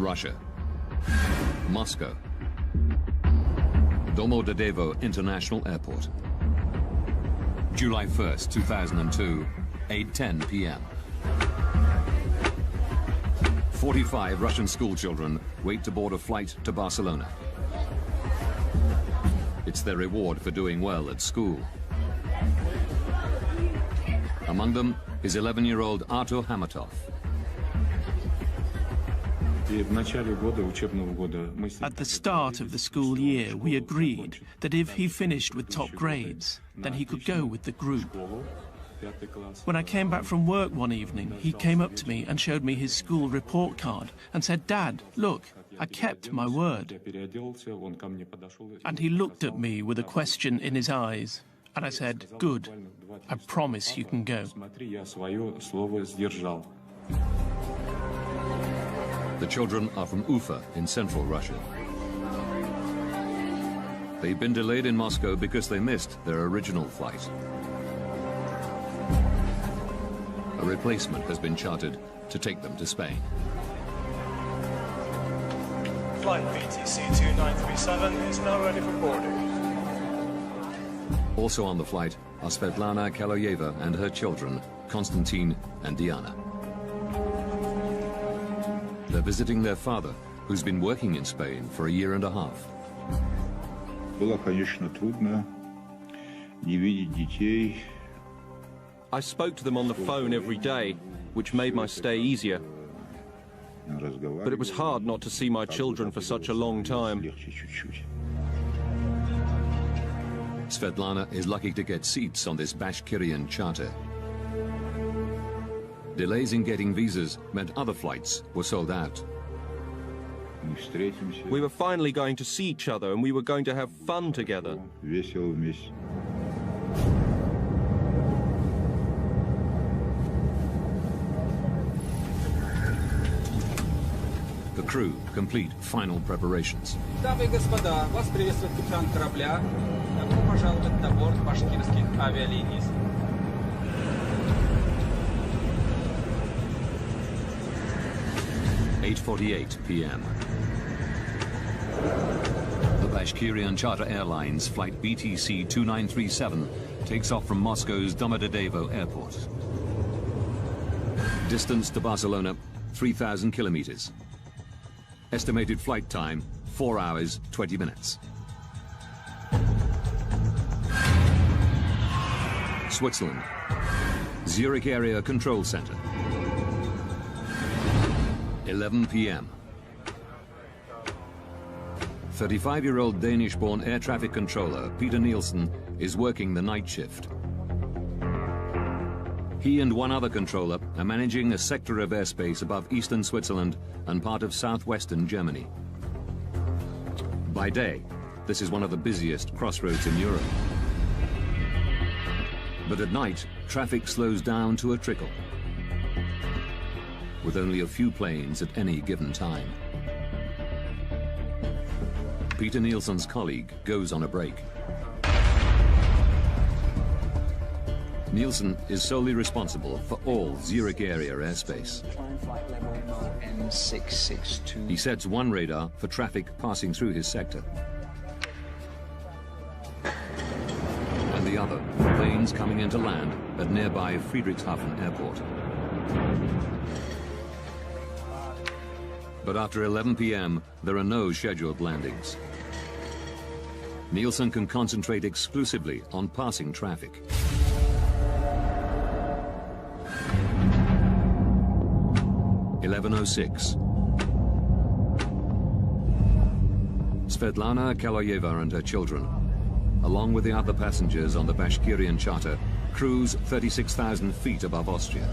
Russia. Moscow. Domodedovo International Airport. July 1st, 2002, 8:10 p.m. 45 Russian schoolchildren wait to board a flight to Barcelona. It's their reward for doing well at school. Among them is 11-year-old Artur Hamatov. At the start of the school year, we agreed that if he finished with top grades, then he could go with the group. When I came back from work one evening, he came up to me and showed me his school report card and said, "Dad, look, I kept my word." And he looked at me with a question in his eyes. And I said, "Good, I promise you can go." The children are from Ufa in central Russia. They've been delayed in Moscow because they missed their original flight. A replacement has been chartered to take them to Spain. Flight BTC 2937 is now ready for boarding. Also on the flight are Svetlana Kaloyeva and her children, Konstantin and Diana. They're visiting their father, who's been working in Spain for a year and a half. I spoke to them on the phone every day, which made my stay easier. But it was hard not to see my children for such a long time. Svetlana is lucky to get seats on this Bashkirian charter. Delays in getting visas meant other flights were sold out. We were finally going to see each other and we were going to have fun together. The crew complete final preparations. Дамы и господа, вас приветствует капитан корабля. Добро пожаловать на борт башкирских авиалиний. 8:48 p.m. The Bashkirian Charter Airlines flight BTC 2937 takes off from Moscow's Domodedovo Airport. Distance to Barcelona, 3,000 kilometers. Estimated flight time, 4 hours, 20 minutes. Switzerland. Zurich Area Control Center. 11 p.m. 35-year-old Danish-born air traffic controller Peter Nielsen is working the night shift. He and one other controller are managing a sector of airspace above eastern Switzerland and part of southwestern Germany. By day, this is one of the busiest crossroads in Europe. But at night, traffic slows down to a trickle, with only a few planes at any given time. Peter Nielsen's colleague goes on a break. Nielsen is solely responsible for all Zurich area airspace. He sets one radar for traffic passing through his sector, and the other for planes coming into land at nearby Friedrichshafen Airport. But after 11 p.m., there are no scheduled landings. Nielsen can concentrate exclusively on passing traffic. (11:06). Svetlana Kaloyeva and her children, along with the other passengers on the Bashkirian charter, cruise 36,000 feet above Austria.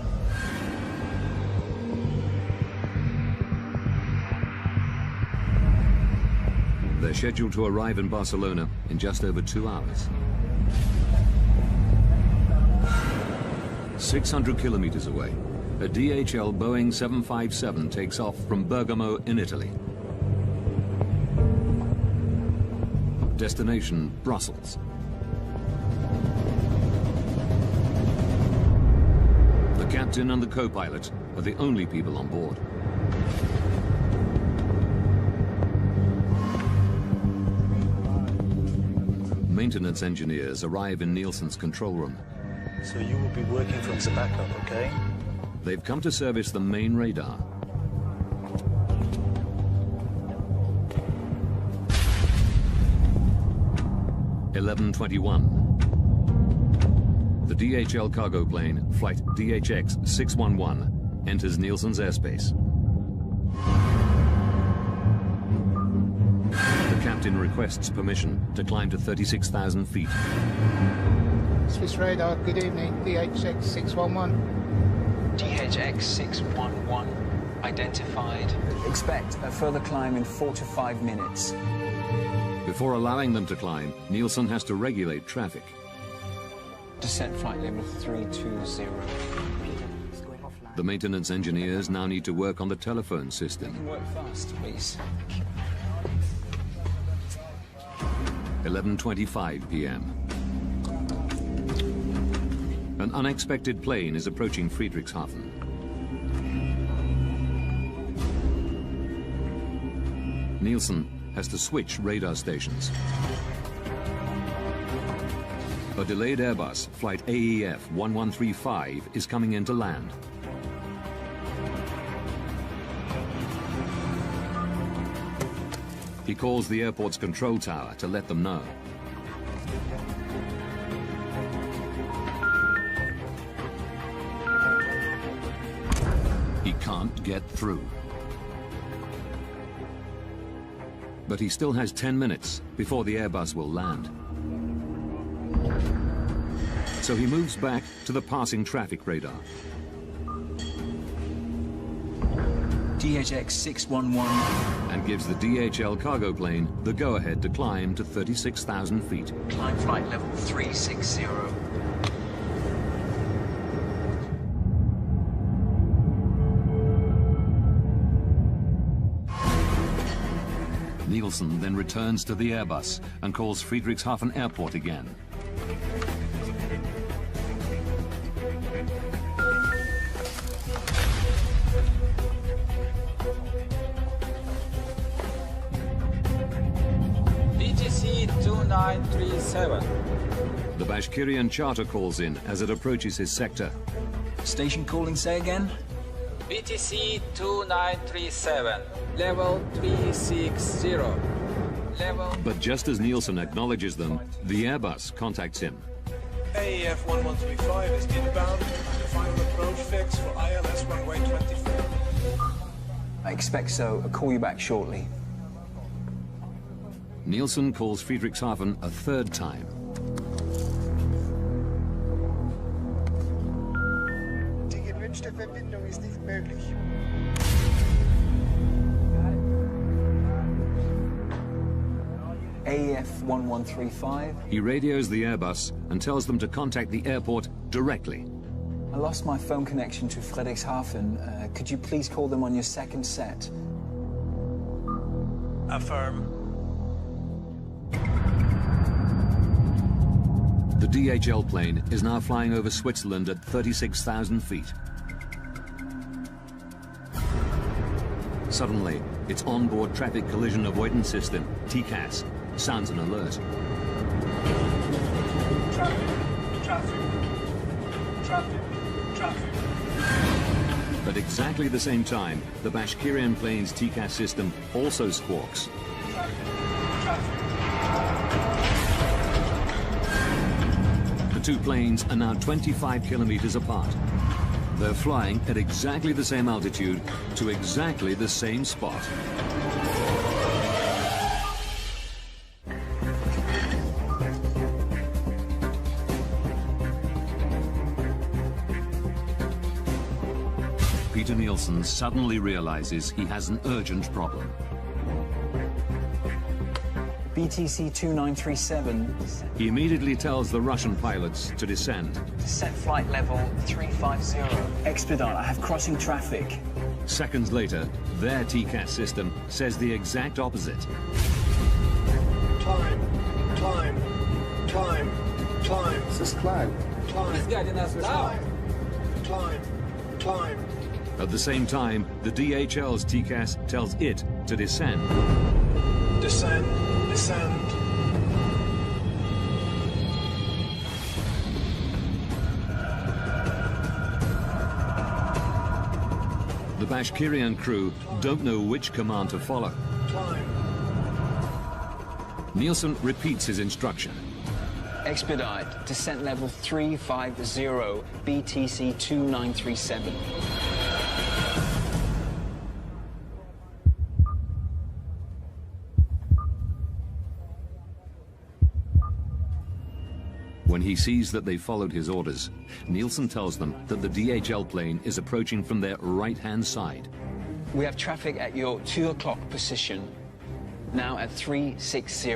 They're scheduled to arrive in Barcelona in just over 2 hours. 600 kilometers away, a DHL Boeing 757 takes off from Bergamo in Italy. Destination, Brussels. The captain and the co-pilot are the only people on board. Maintenance engineers arrive in Nielsen's control room. So you will be working from the backup, okay? They've come to service the main radar. (11:21). The DHL cargo plane, flight DHX 611, enters Nielsen's airspace. The captain requests permission to climb to 36,000 feet. Swiss radar, good evening, DHX 611. DHX 611 identified. Expect a further climb in 4 to 5 minutes. Before allowing them to climb, Nielsen has to regulate traffic. Descent flight level 320. The maintenance engineers now need to work on the telephone system. Work fast, please. 11:25 p.m. An unexpected plane is approaching Friedrichshafen. Nielsen has to switch radar stations. A delayed Airbus, flight AEF 1135, is coming in to land. He calls the airport's control tower to let them know. He can't get through. But he still has 10 minutes before the Airbus will land. So he moves back to the passing traffic radar. DHX 611. And gives the DHL cargo plane the go-ahead to climb to 36,000 feet. Climb flight level 360. Nielsen then returns to the Airbus and calls Friedrichshafen Airport again. BTC 2937. The Bashkirian charter calls in as it approaches his sector. Station calling, say again? BTC 2937. Level 360. Level. But just as Nielsen acknowledges them, the Airbus contacts him. AEF 1135 is inbound. The final approach fix for ILS runway 24. I expect so. I'll call you back shortly. Nielsen calls Friedrichshafen a third time. Die gewünschte Verbindung ist nicht möglich. AEF 1135. He radios the Airbus and tells them to contact the airport directly. I lost my phone connection to Friedrichshafen. Could you please call them on your second set? Affirm. The DHL plane is now flying over Switzerland at 36,000 feet. Suddenly, its onboard traffic collision avoidance system, TCAS, sounds an alert. Traffic. Traffic. Traffic. Traffic. At exactly the same time, the Bashkirian plane's TCAS system also squawks. The two planes are now 25 kilometers apart. They're flying at exactly the same altitude to exactly the same spot. Peter Nielsen suddenly realizes he has an urgent problem. BTC 2937. He immediately tells the Russian pilots to descend. Descent flight level 350. Expedite, I have crossing traffic. Seconds later, their TCAS system says the exact opposite. Climb. Climb. Climb. Climb. Es ist climb. He's guiding us down. Climb. Climb. At the same time, the DHL's TCAS tells it to descend. Descend. Descend. Bashkirian crew don't know which command to follow. Nielsen repeats his instruction. Expedite, descent level 350, BTC 2937. When he sees that they followed his orders, Nielsen tells them that the DHL plane is approaching from their right-hand side. We have traffic at your 2 o'clock position, now at 360.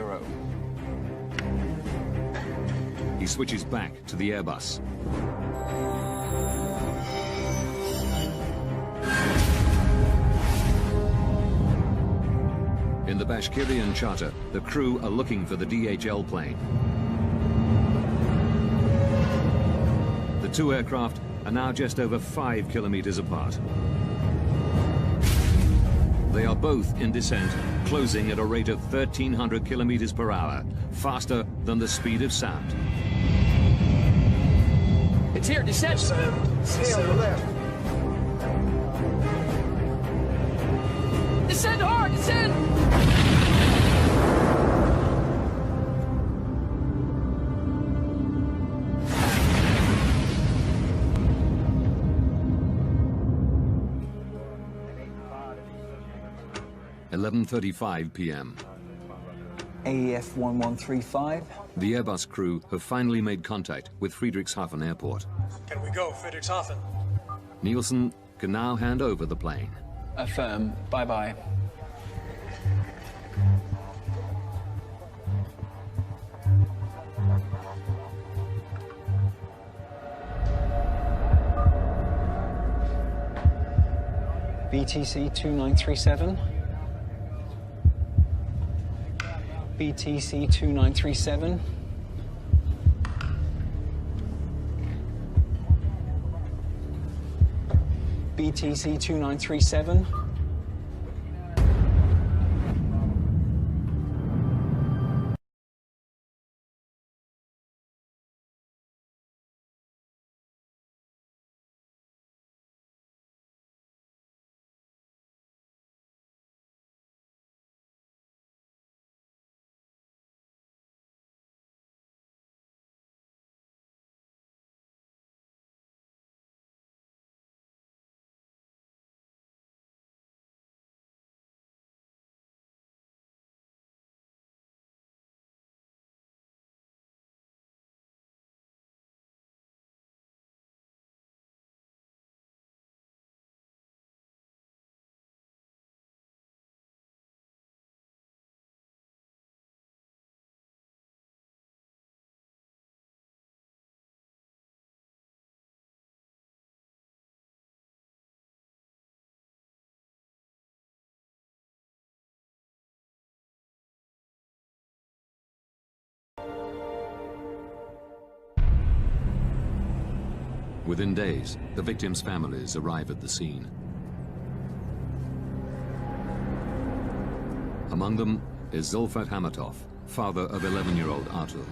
He switches back to the Airbus. In the Bashkirian charter, the crew are looking for the DHL plane. The two aircraft are now just over 5 kilometers apart. They are both in descent, closing at a rate of 1,300 kilometers per hour, faster than the speed of sound. It's here, descent! See on the left. Descend hard, descend! (11:35 p.m.) AEF 1135. The Airbus crew have finally made contact with Friedrichshafen Airport. Can we go, Friedrichshafen? Nielsen can now hand over the plane. Affirm, bye-bye. BTC 2937. BTC 2937. BTC 2937. Within days, the victims' families arrive at the scene. Among them is Zulfat Hamatov, father of 11-year-old Artur.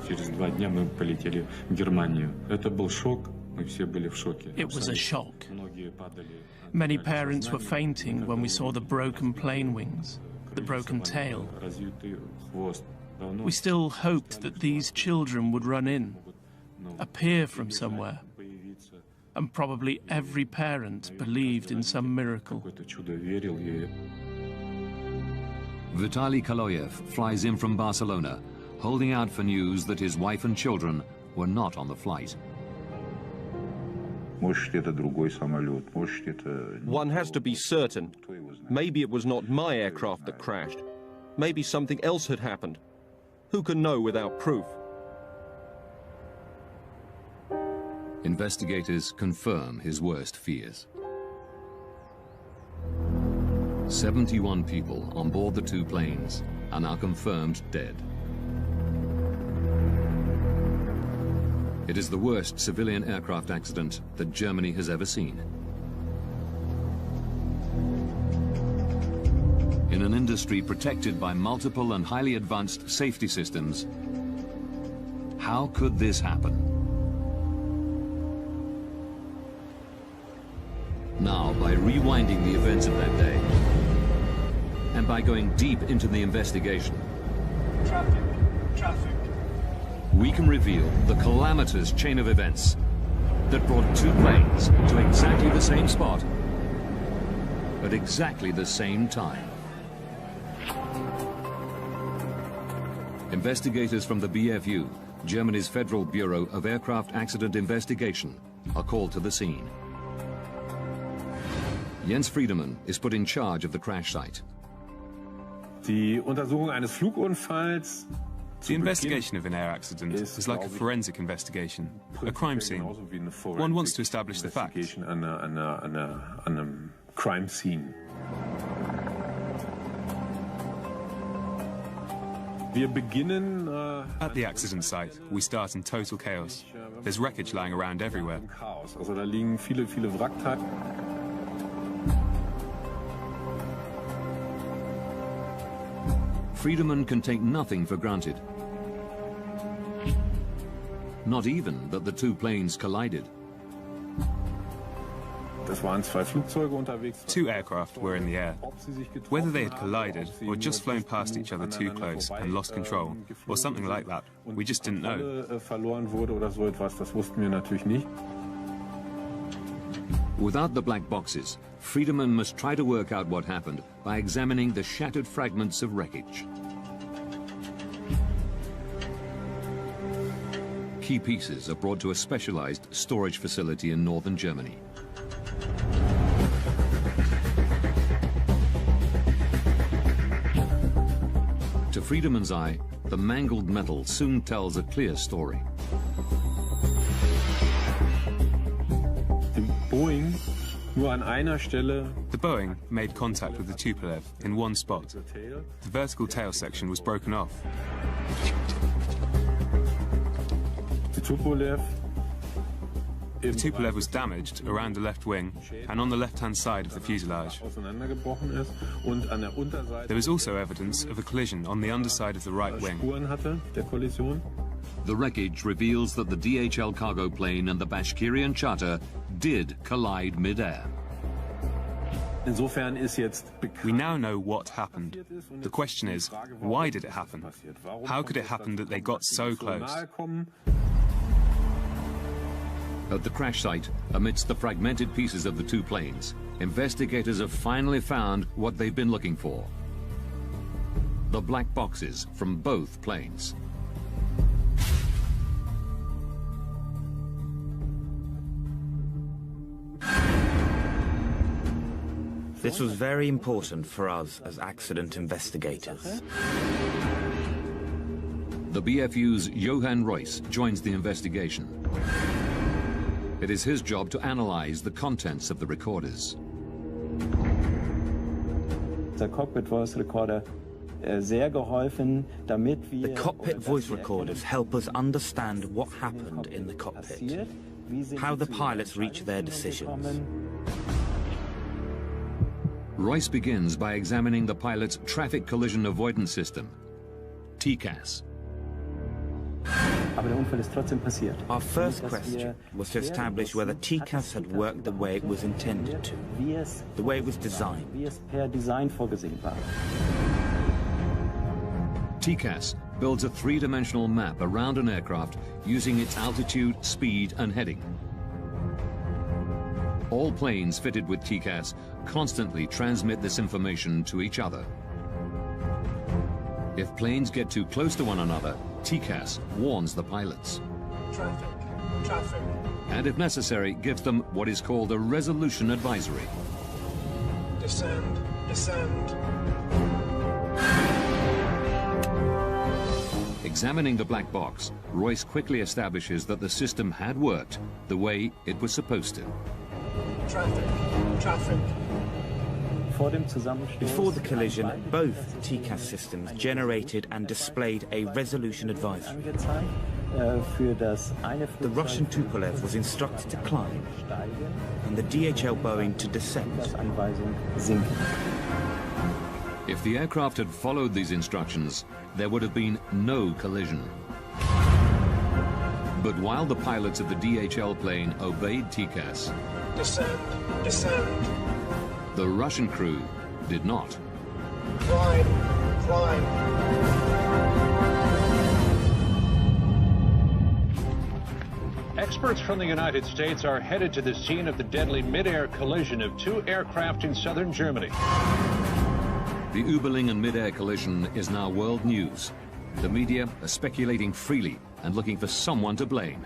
Через 2 дня мы полетели в Германию. Это был шок. Мы все были в шоке. It was a shock. Многие падали. Many parents were fainting when we saw the broken plane wings, the broken tail. Развитый хвост. We still hoped that these children would run in, appear from somewhere, and probably every parent believed in some miracle. Vitaly Kaloyev flies in from Barcelona, holding out for news that his wife and children were not on the flight. One has to be certain. Maybe it was not my aircraft that crashed. Maybe something else had happened. Who can know without proof? Investigators confirm his worst fears. 71 people on board the two planes are now confirmed dead. It is the worst civilian aircraft accident that Germany has ever seen. In an industry protected by multiple and highly advanced safety systems, how could this happen? Now, by rewinding the events of that day, and by going deep into the investigation, Traffic. we can reveal the calamitous chain of events that brought two planes to exactly the same spot at exactly the same time. Investigators from the BFU, Germany's Federal Bureau of Aircraft Accident Investigation, are called to the scene. Jens Friedemann is put in charge of the crash site. Die Untersuchung eines Flugunfalls. The investigation of an air accident is like a forensic investigation, a crime scene. One wants to establish the facts. An crime scene. Wir beginnen At the accident site, we start in total chaos. There's wreckage lying around everywhere. Also da liegen viele Wrackteile. Friedemann can take nothing for granted. Not even that the two planes collided. Das waren zwei Flugzeuge unterwegs. Two aircraft were in the air. Whether they had collided or just flown past each other too close and lost control, or something like that, we just didn't know. Verloren wurde oder so etwas, das wussten wir natürlich nicht. Without the black boxes, Friedemann must try to work out what happened by examining the shattered fragments of wreckage. Key pieces are brought to a specialized storage facility in northern Germany. To Friedemann's eye, the mangled metal soon tells a clear story. The Boeing made contact with the Tupolev in one spot. The vertical tail section was broken off. The Tupolev was damaged around the left wing and on the left-hand side of the fuselage. There was also evidence of a collision on the underside of the right wing. The wreckage reveals that the DHL cargo plane and the Bashkirian charter did collide mid-air. We now know what happened. The question is, why did it happen? How could it happen that they got so close? At the crash site, amidst the fragmented pieces of the two planes, investigators have finally found what they've been looking for. The black boxes from both planes. This was very important for us as accident investigators. The BFU's Johann Royce joins the investigation. It is his job to analyze the contents of the recorders. The cockpit voice recorder sehr geholfen, damit wir the cockpit voice recorders help us understand what happened in the cockpit, how the pilots reach their decisions. Royce begins by examining the pilot's traffic collision avoidance system, TCAS. Our first question was to establish whether TCAS had worked the way it was intended to, the way it was designed. TCAS builds a three-dimensional map around an aircraft using its altitude, speed, and heading. All planes fitted with TCAS constantly transmit this information to each other. If planes get too close to one another, TCAS warns the pilots. Traffic. And if necessary, gives them what is called a resolution advisory. Descend. Examining the black box, Royce quickly establishes that the system had worked the way it was supposed to. Traffic. Before the collision, both TCAS systems generated and displayed a resolution advisory. The Russian Tupolev was instructed to climb, and the DHL Boeing to descend. If the aircraft had followed these instructions, there would have been no collision. But while the pilots of the DHL plane obeyed TCAS, descend, descend. The Russian crew did not. Climb, climb. Experts from the United States are headed to the scene of the deadly mid-air collision of two aircraft in southern Germany. The Überlingen mid-air collision is now world news. The media are speculating freely and looking for someone to blame.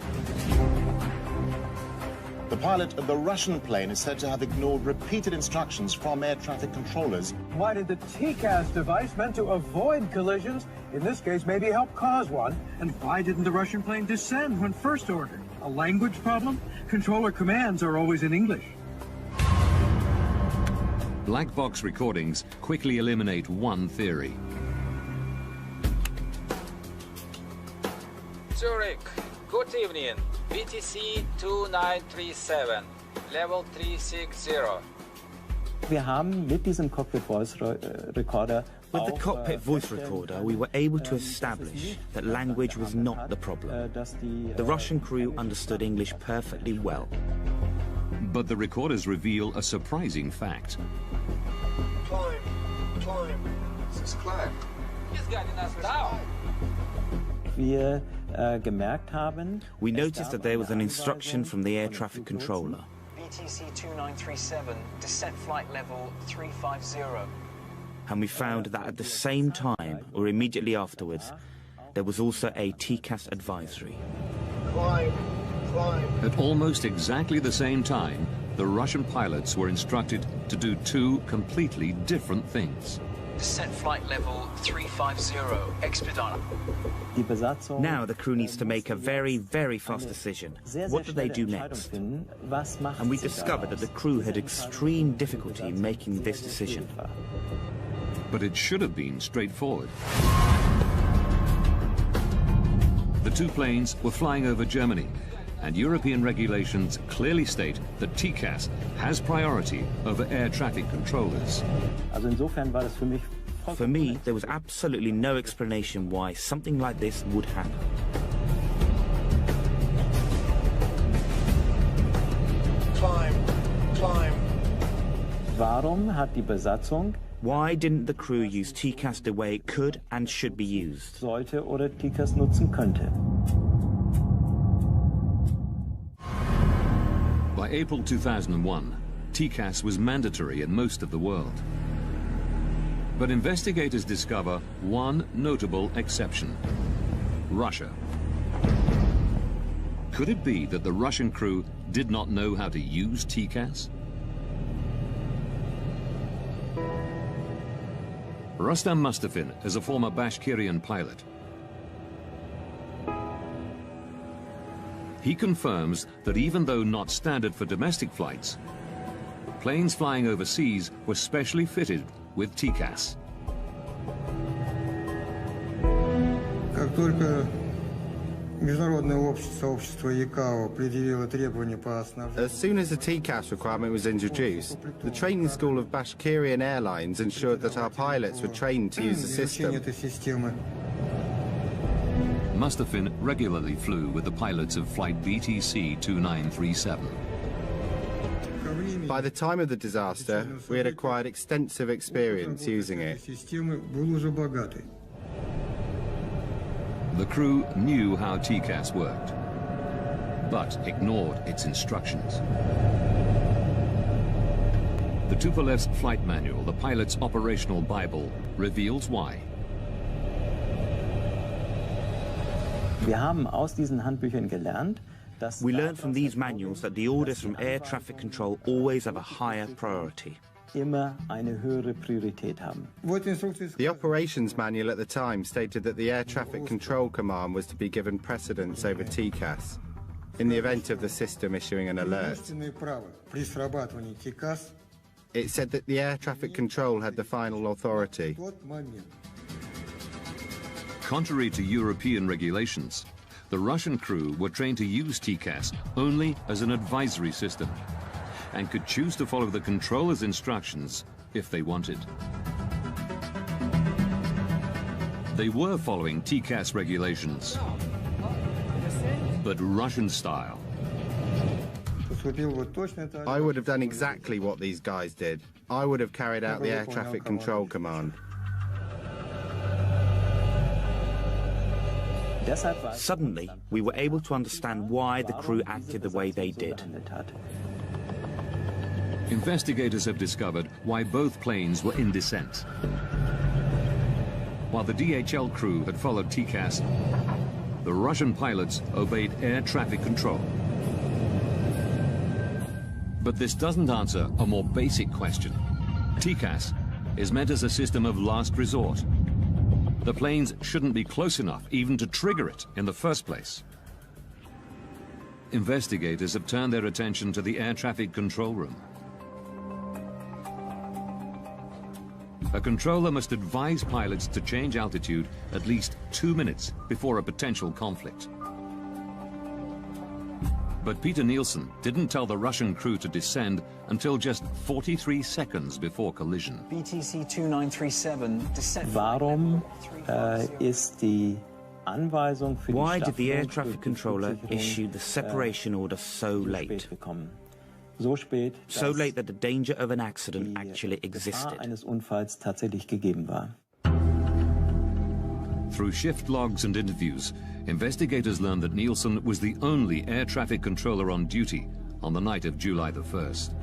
The pilot of the Russian plane is said to have ignored repeated instructions from air traffic controllers. Why did the TCAS device meant to avoid collisions, in this case maybe help cause one? And why didn't the Russian plane descend when first ordered? A language problem? Controller commands are always in English. Black box recordings quickly eliminate one theory. Zurich, good evening. BTC 2937, level 360. Wir haben mit diesem Cockpit Voice Recorder With the cockpit voice recorder, we were able to establish that language was not the problem. The Russian crew understood English perfectly well. But the recorders reveal a surprising fact. Climb, climb. This is climb. He's getting us down. We noticed that there was an instruction from the air traffic controller. BTC 2937, descent flight level 350. And we found that at the same time, or immediately afterwards, there was also a TCAS advisory. Climb, climb. At almost exactly the same time, the Russian pilots were instructed to do two completely different things. Descent flight level 350, expedite. Now the crew needs to make a very, very fast decision. What do they do next? And we discovered that the crew had extreme difficulty making this decision. But it should have been straightforward. The two planes were flying over Germany, and European regulations clearly state that TCAS has priority over air traffic controllers. For me, there was absolutely no explanation why something like this would happen. Climb, climb. Why didn't the crew use TCAS the way it could and should be used? By April 2001, TCAS was mandatory in most of the world. But investigators discover one notable exception: Russia. Could it be that the Russian crew did not know how to use TCAS? Rustam Mustafin is a former Bashkirian pilot. He confirms that even though not standard for domestic flights, planes flying overseas were specially fitted with TCAS. As soon as the TCAS requirement was introduced, the training school of Bashkirian Airlines ensured that our pilots were trained to use the system. Mustafin regularly flew with the pilots of flight BTC 2937. By the time of the disaster, we had acquired extensive experience using it. The crew knew how TCAS worked, but ignored its instructions. The Tupolev's flight manual, the pilot's operational Bible, reveals why. We learned from these manuals that the orders from air traffic control always have a higher priority. The operations manual at the time stated that the Air Traffic Control Command was to be given precedence over TCAS in the event of the system issuing an alert. It said that the air traffic control had the final authority. Contrary to European regulations, the Russian crew were trained to use TCAS only as an advisory system and could choose to follow the controller's instructions if they wanted. They were following TCAS regulations, but Russian style. I would have done exactly what these guys did. I would have carried out the air traffic control command. Suddenly, we were able to understand why the crew acted the way they did. Investigators have discovered why both planes were in descent. While the DHL crew had followed TCAS, the Russian pilots obeyed air traffic control. But this doesn't answer a more basic question. TCAS is meant as a system of last resort. The planes shouldn't be close enough even to trigger it in the first place. Investigators have turned their attention to the air traffic control room. A controller must advise pilots to change altitude at least 2 minutes before a potential conflict. But Peter Nielsen didn't tell the Russian crew to descend until just 43 seconds before collision. BTC 2937, descent. Why did the air traffic controller issue the separation order so late? So late that the danger of an accident actually existed. Through shift logs and interviews, investigators learned that Nielsen was the only air traffic controller on duty on the night of July the 1st.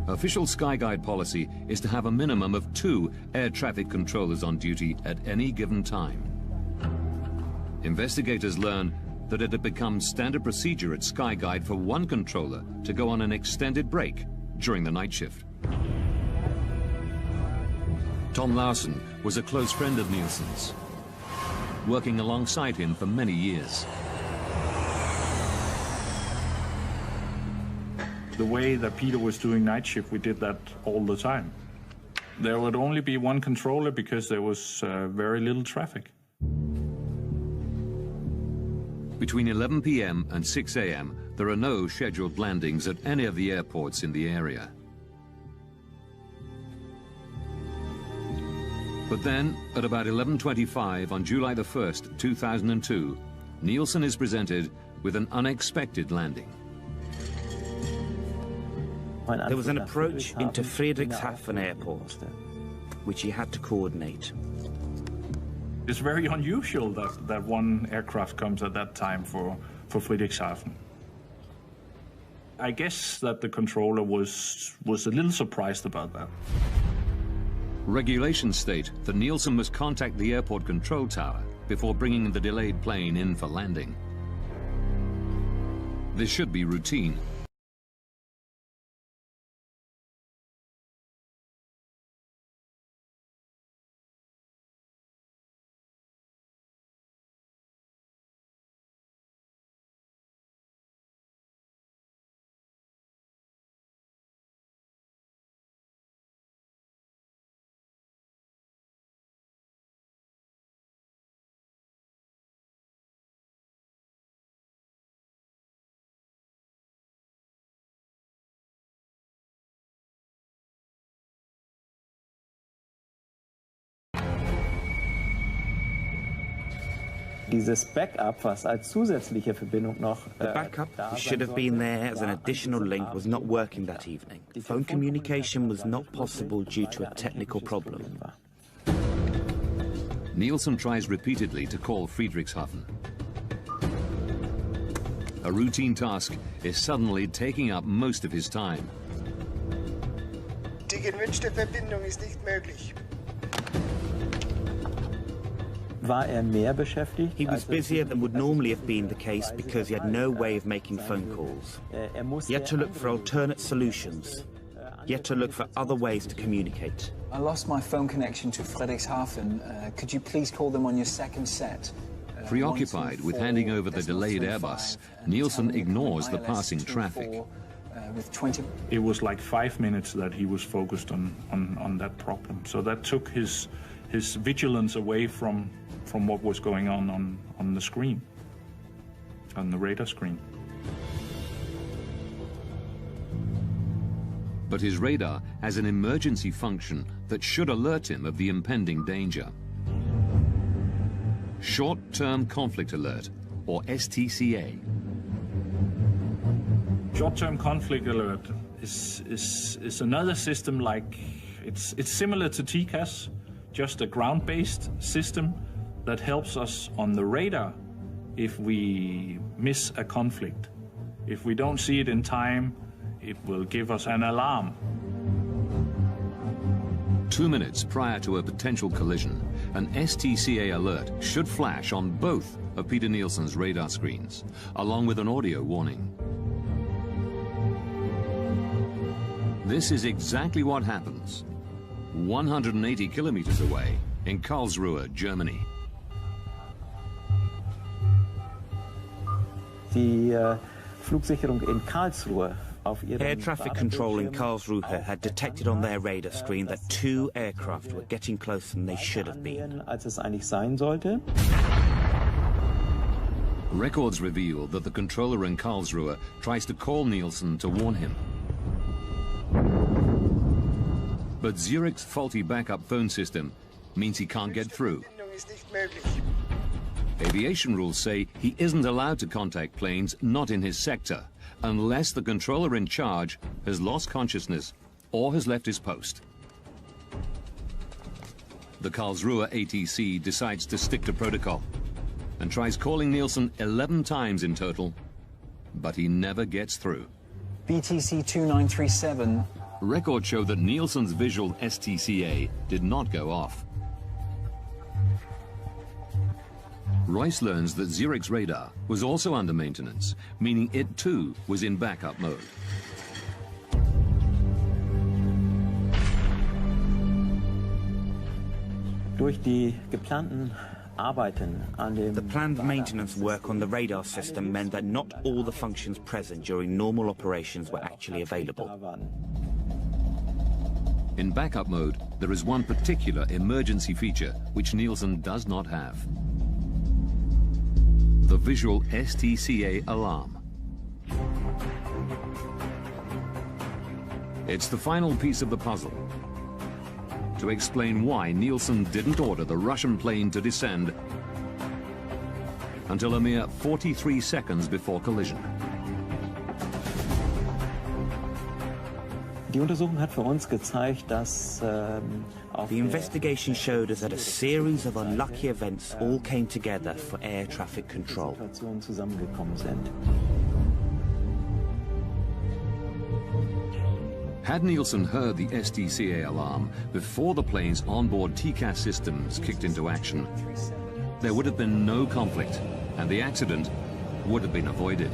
Official Skyguide policy is to have a minimum of 2 air traffic controllers on duty at any given time. Investigators learned that it had become standard procedure at Skyguide for one controller to go on an extended break during the night shift. Tom Larsen was a close friend of Nielsen's, working alongside him for many years. The way that Peter was doing night shift, we did that all the time. There would only be one controller because there was very little traffic. Between 11 p.m. and 6 a.m., there are no scheduled landings at any of the airports in the area. But then, at about 11:25 on July the 1st, 2002, Nielsen is presented with an unexpected landing. There was an approach into Friedrichshafen Airport, which he had to coordinate. It's very unusual that one aircraft comes at that time for Friedrichshafen. I guess that the controller was a little surprised about that. Regulations state that Nielsen must contact the airport control tower before bringing the delayed plane in for landing. This should be routine. Dieses Backup, was als zusätzliche Verbindung noch... The backup, which should have been there as an additional link, was not working that evening. Phone communication was not possible due to a technical problem. Nielsen tries repeatedly to call Friedrichshafen. A routine task is suddenly taking up most of his time. Die gewünschte Verbindung ist nicht möglich. He was busier than would normally have been the case because he had no way of making phone calls. He had to look for alternate solutions. He had to look for other ways to communicate. I lost my phone connection to Friedrichshafen. Could you please call them on your second set? Preoccupied with handing over the delayed Airbus, Nielsen ignores the passing traffic. It was like 5 minutes that he was focused on that problem. So that took his vigilance away from what was going on the screen, on the radar screen. But his radar has an emergency function that should alert him of the impending danger. Short-Term Conflict Alert, or STCA. Short-term conflict alert is another system like, it's similar to TCAS, just a ground-based system that helps us on the radar if we miss a conflict. If we don't see it in time, it will give us an alarm. 2 minutes prior to a potential collision, an STCA alert should flash on both of Peter Nielsen's radar screens, along with an audio warning. This is exactly what happens 180 kilometers away in Karlsruhe, Germany. Die Flugsicherung in Karlsruhe. Air traffic control in Karlsruhe had detected on their radar screen that 2 aircraft were getting closer than they should have been. Als es eigentlich sein sollte. Records reveal that the controller in Karlsruhe tries to call Nielsen to warn him. But Zurich's faulty backup phone system means he can't get through. Aviation rules say he isn't allowed to contact planes not in his sector, unless the controller in charge has lost consciousness or has left his post. The Karlsruhe ATC decides to stick to protocol and tries calling Nielsen 11 times in total, but he never gets through. BTC 2937. Records show that Nielsen's visual STCA did not go off. Royce learns that Zurich's radar was also under maintenance, meaning it too was in backup mode. Durch die geplanten Arbeiten an dem The planned maintenance work on the radar system meant that not all the functions present during normal operations were actually available. In backup mode, there is one particular emergency feature which Nielsen does not have. The visual STCA alarm. It's the final piece of the puzzle to explain why Nielsen didn't order the Russian plane to descend until a mere 43 seconds before collision. Die Untersuchung hat für uns gezeigt, dass the investigation showed us that a series of unlucky events all came together for air traffic control. zusammengekommen sind. Had Nielsen heard the STCA alarm before the plane's onboard TCAS systems kicked into action, there would have been no conflict, and the accident would have been avoided.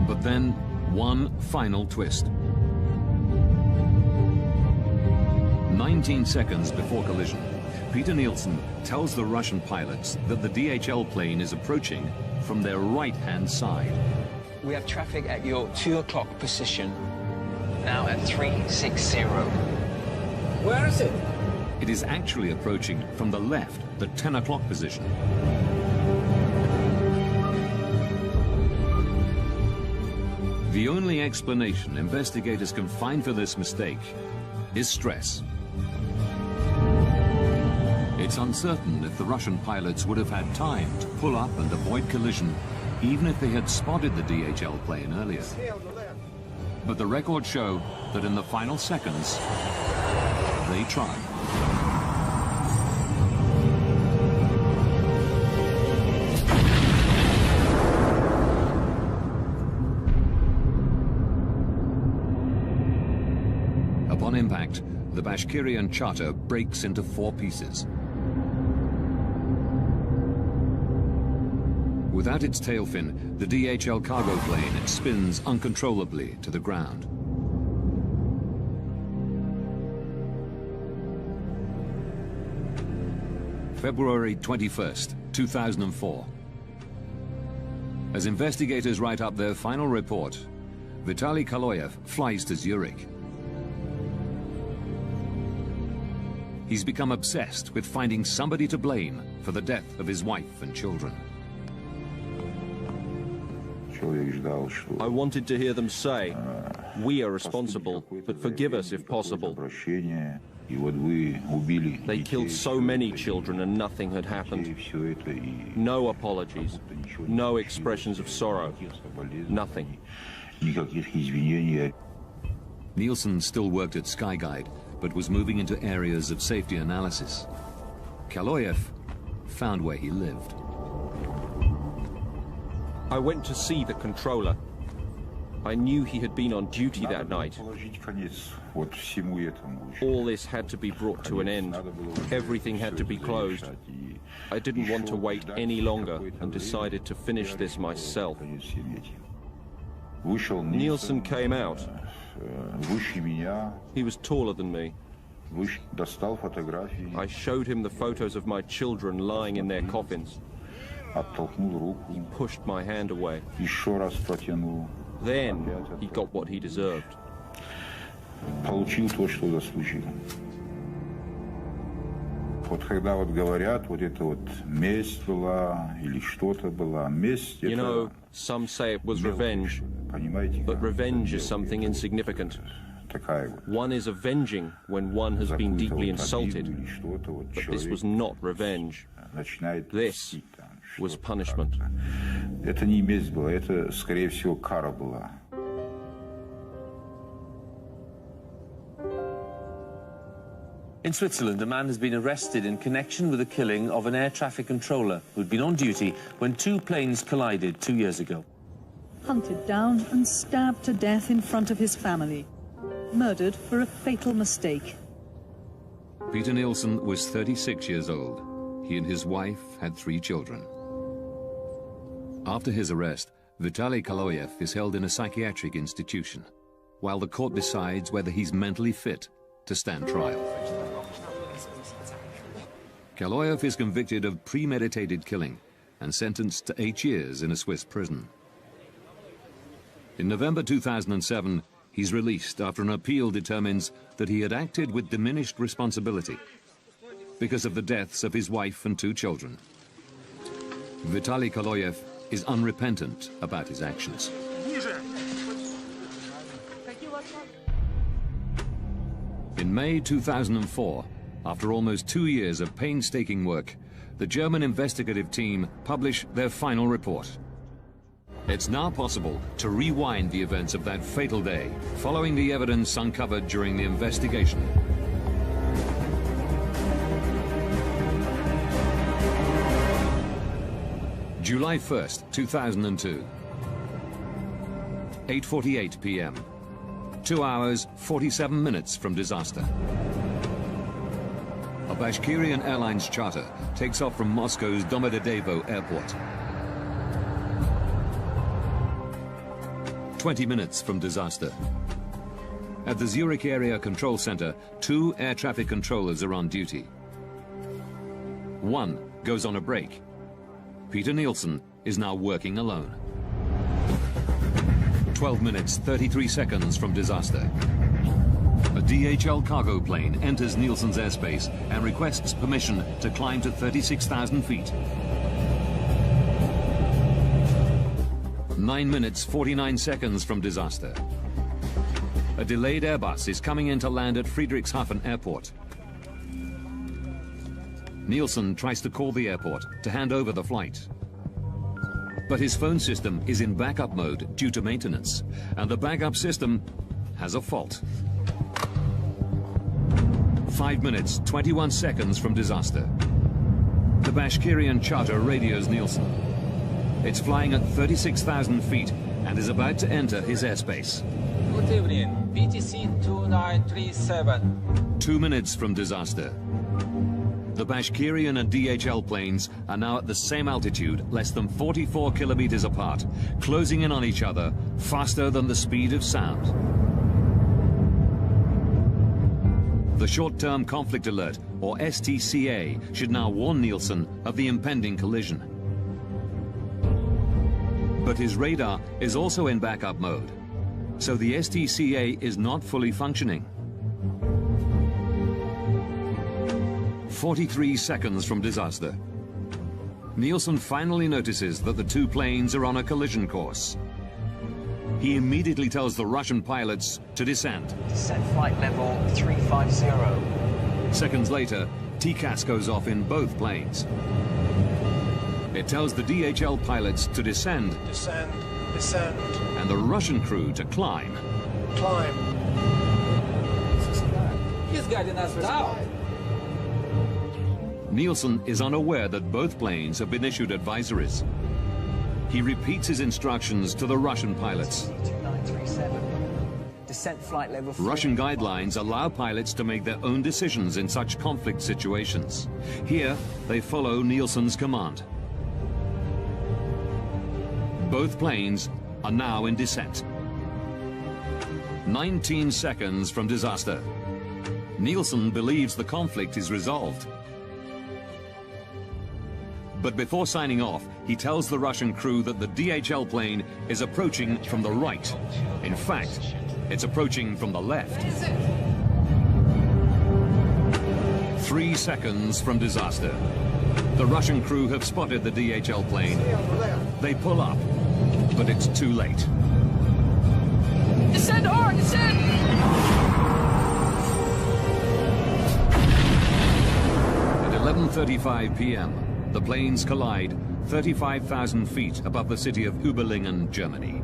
But then, one final twist. 19 seconds before collision, Peter Nielsen tells the Russian pilots that the DHL plane is approaching from their right-hand side. We have traffic at your 2 o'clock position, now at 360. Where is it? It is actually approaching from the left, the 10 o'clock position. The only explanation investigators can find for this mistake is stress. It's uncertain if the Russian pilots would have had time to pull up and avoid collision, even if they had spotted the DHL plane earlier. But the records show that in the final seconds, they tried. Upon impact, the Bashkirian charter breaks into 4 pieces. Without its tail fin, the DHL cargo plane spins uncontrollably to the ground. February 21st, 2004. As investigators write up their final report, Vitaly Kaloyev flies to Zurich. He's become obsessed with finding somebody to blame for the death of his wife and children. I wanted to hear them say, we are responsible, but forgive us if possible. They killed so many children and nothing had happened. No apologies, no expressions of sorrow, nothing. Nielsen still worked at Skyguide, but was moving into areas of safety analysis. Kaloyev found where he lived. I went to see the controller. I knew he had been on duty that night. All this had to be brought to an end. Everything had to be closed. I didn't want to wait any longer and decided to finish this myself. Nielsen came out. He was taller than me. I showed him the photos of my children lying in their coffins. He pushed my hand away. Then he got what he deserved. You know, some say it was revenge, but revenge is something insignificant. One is avenging when one has been deeply insulted, but this was not revenge. This was punishment. In Switzerland, a man has been arrested in connection with the killing of an air traffic controller who'd been on duty when two planes collided 2 years ago. Hunted down and stabbed to death in front of his family. Murdered for a fatal mistake. Peter Nielsen was 36 years old. He and his wife had 3 children. After his arrest, Vitaly Kaloyev is held in a psychiatric institution, while the court decides whether he's mentally fit to stand trial. Kaloyev is convicted of premeditated killing and sentenced to 8 years in a Swiss prison. In November 2007, he's released after an appeal determines that he had acted with diminished responsibility because of the deaths of his wife and 2 children. Vitaly Kaloyev is unrepentant about his actions. In May 2004, after almost 2 years of painstaking work, the German investigative team publish their final report. It's now possible to rewind the events of that fatal day, following the evidence uncovered during the investigation. July 1st, 2002. 8:48 p.m. 2 hours, 47 minutes from disaster. A Bashkirian Airlines charter takes off from Moscow's Domodedovo airport. 20 minutes from disaster. At the Zurich Area Control Center, 2 air traffic controllers are on duty. One goes on a break. Peter Nielsen is now working alone. 12 minutes, 33 seconds from disaster. A DHL cargo plane enters Nielsen's airspace and requests permission to climb to 36,000 feet. 9 minutes, 49 seconds from disaster. A delayed Airbus is coming in to land at Friedrichshafen Airport. Nielsen tries to call the airport to hand over the flight. But his phone system is in backup mode due to maintenance, and the backup system has a fault. 5 minutes, 21 seconds from disaster. The Bashkirian charter radios Nielsen. It's flying at 36,000 feet and is about to enter his airspace. Good evening, BTC 2937. 2 minutes from disaster. The Bashkirian and DHL planes are now at the same altitude, less than 44 kilometers apart, closing in on each other faster than the speed of sound. The Short-Term Conflict Alert, or STCA, should now warn Nielsen of the impending collision. But his radar is also in backup mode, so the STCA is not fully functioning. 43 seconds from disaster. Nielsen finally notices that the 2 planes are on a collision course. He immediately tells the Russian pilots to descend. Descent flight level 350. Seconds later, TCAS goes off in both planes. It tells the DHL pilots to descend. Descend, descend. And the Russian crew to climb. Climb. He's guiding us down. Nielsen is unaware that both planes have been issued advisories. He repeats his instructions to the Russian pilots. Descent flight level 3. Russian guidelines allow pilots to make their own decisions in such conflict situations. Here, they follow Nielsen's command. Both planes are now in descent. 19 seconds from disaster. Nielsen believes the conflict is resolved. But before signing off, he tells the Russian crew that the DHL plane is approaching from the right. In fact, it's approaching from the left. 3 seconds from disaster. The Russian crew have spotted the DHL plane. They pull up, but it's too late. Descend hard, descend! At 11:35 p.m., the planes collide 35,000 feet above the city of Überlingen, Germany.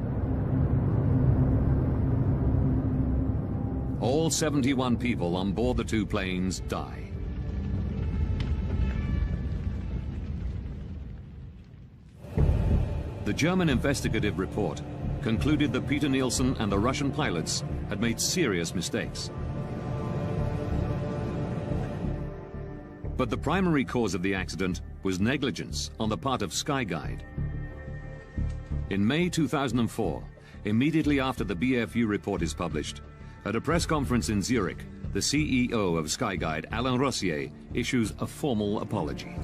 All 71 people on board the two planes die. The German investigative report concluded that Peter Nielsen and the Russian pilots had made serious mistakes. But the primary cause of the accident was negligence on the part of Skyguide. In May 2004, immediately after the BFU report is published, at a press conference in Zurich, the CEO of Skyguide, Alain Rossier, issues a formal apology.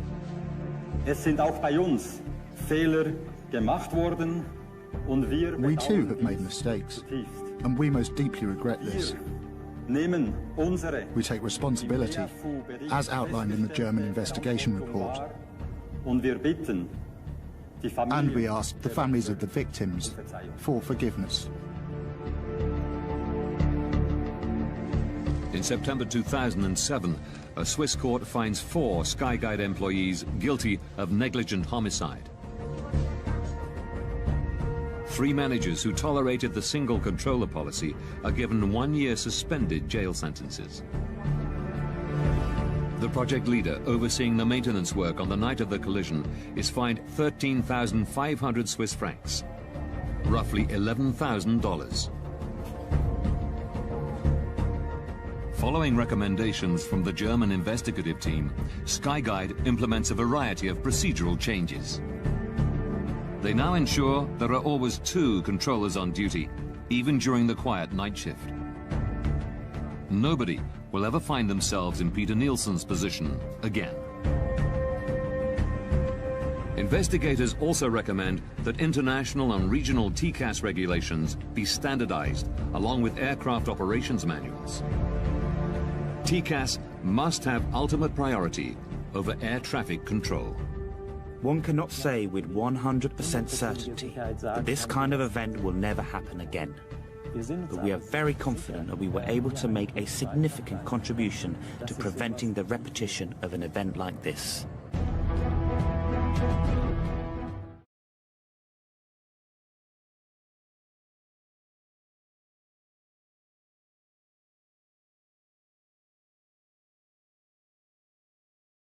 Es sind auch bei uns Fehler gemacht worden und wir We too have made mistakes, and we most deeply regret this. We take responsibility, as outlined in the German investigation report. And we ask the families of the victims for forgiveness. In September 2007, a Swiss court finds 4 Skyguide employees guilty of negligent homicide. 3 managers who tolerated the single controller policy are given 1-year suspended jail sentences. The project leader overseeing the maintenance work on the night of the collision is fined 13,500 Swiss francs, roughly $11,000. Following recommendations from the German investigative team, Skyguide implements a variety of procedural changes. They now ensure there are always 2 controllers on duty, even during the quiet night shift. Nobody will ever find themselves in Peter Nielsen's position again. Investigators also recommend that international and regional TCAS regulations be standardized, along with aircraft operations manuals. TCAS must have ultimate priority over air traffic control. One cannot say with 100% certainty that this kind of event will never happen again. But we are very confident that we were able to make a significant contribution to preventing the repetition of an event like this.